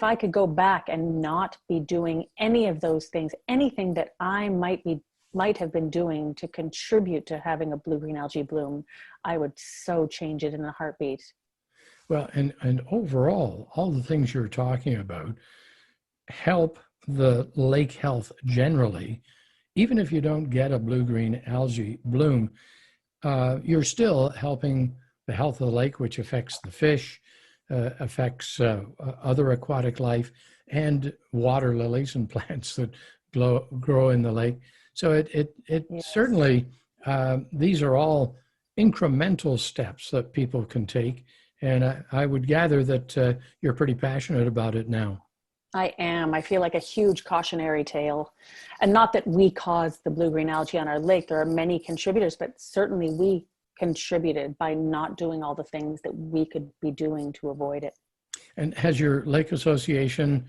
if I could go back and not be doing any of those things, anything that I might have been doing to contribute to having a blue-green algae bloom, I would so change it in a heartbeat. Well, and overall, all the things you're talking about help the lake health generally. Even if you don't get a blue-green algae bloom, you're still helping the health of the lake, which affects the fish, affects other aquatic life, and water lilies and plants that grow in the lake. So it Yes. certainly, these are all incremental steps that people can take. And I would gather that you're pretty passionate about it now. I am. I feel like a huge cautionary tale. And not that we caused the blue-green algae on our lake. There are many contributors, but certainly we contributed by not doing all the things that we could be doing to avoid it. And has your lake association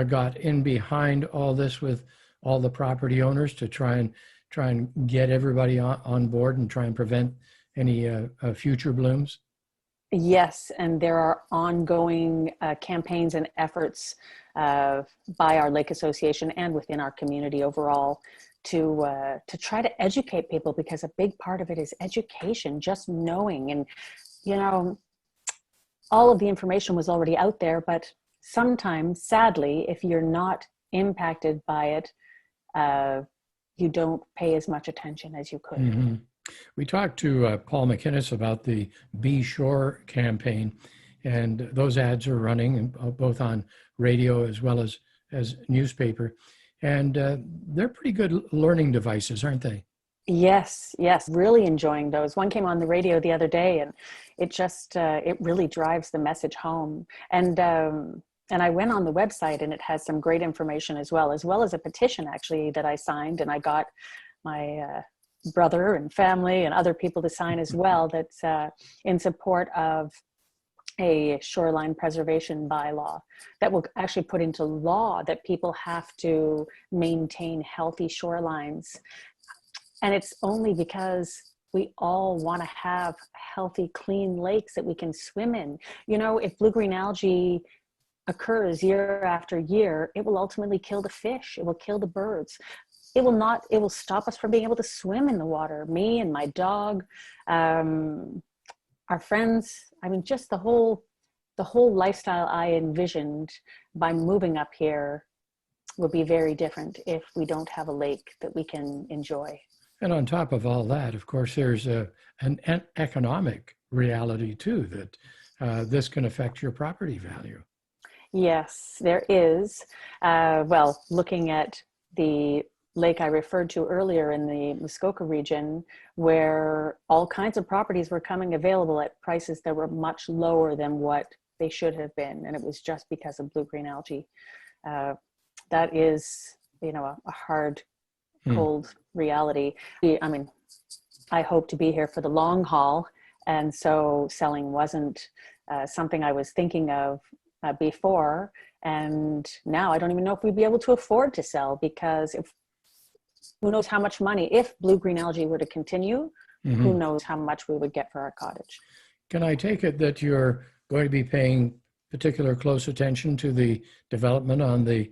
got in behind all this with all the property owners to try and get everybody on board and try and prevent any future blooms? Yes, and there are ongoing campaigns and efforts by our lake association and within our community overall to try to educate people, because a big part of it is education, just knowing. And, you know, all of the information was already out there, but sometimes, sadly, if you're not impacted by it, you don't pay as much attention as you could. Mm-hmm. We talked to Paul McInnes about the Be Sure campaign, and those ads are running both on radio as well as newspaper. And they're pretty good learning devices, aren't they? Yes, really enjoying those. One came on the radio the other day, and it just, it really drives the message home. And I went on the website, and it has some great information as well as a petition actually that I signed, and I got my brother and family and other people to sign as well, that's in support of a shoreline preservation bylaw that will actually put into law that people have to maintain healthy shorelines. And it's only because we all want to have healthy, clean lakes that we can swim in. You know, if blue-green algae occurs year after year, it will ultimately kill the fish, it will kill the birds. It will stop us from being able to swim in the water. Me and my dog, our friends, I mean, just the whole lifestyle I envisioned by moving up here will be very different if we don't have a lake that we can enjoy. And on top of all that, of course, there's an economic reality too, that this can affect your property value. Yes, there is. Well, looking at the lake I referred to earlier in the Muskoka region, where all kinds of properties were coming available at prices that were much lower than what they should have been. And it was just because of blue-green algae. That is, you know, a hard, cold reality. I mean, I hope to be here for the long haul. And so selling wasn't something I was thinking of before. And now I don't even know if we'd be able to afford to sell, because who knows how much money, if blue-green algae were to continue, who knows how much we would get for our cottage. Can I take it that you're going to be paying particular close attention to the development on the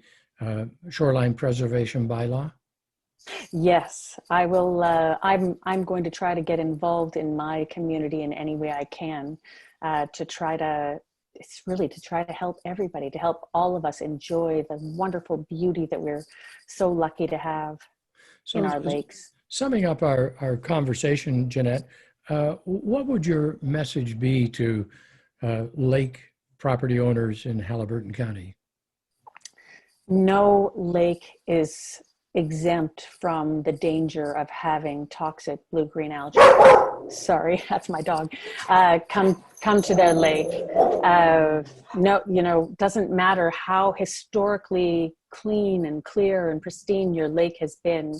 shoreline preservation bylaw? Yes, I will. I'm going to try to get involved in my community in any way I can to try to help everybody, to help all of us enjoy the wonderful beauty that we're so lucky to have in our lakes. Summing up our conversation, Jeannette, what would your message be to lake property owners in Haliburton County? No lake is exempt from the danger of having toxic blue-green algae. Sorry, that's my dog. Come to their lake. No, you know, doesn't matter how historically clean and clear and pristine your lake has been.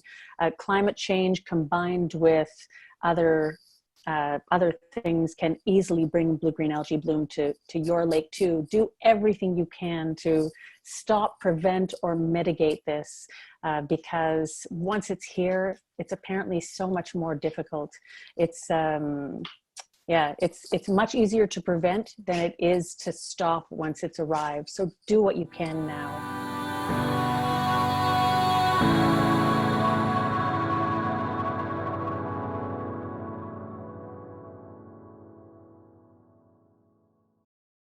Climate change combined with other things can easily bring blue-green algae bloom to your lake too. Do everything you can to stop, prevent, or mitigate this, because once it's here, it's apparently so much more difficult. It's, you Yeah, it's much easier to prevent than it is to stop once it's arrived. So do what you can now.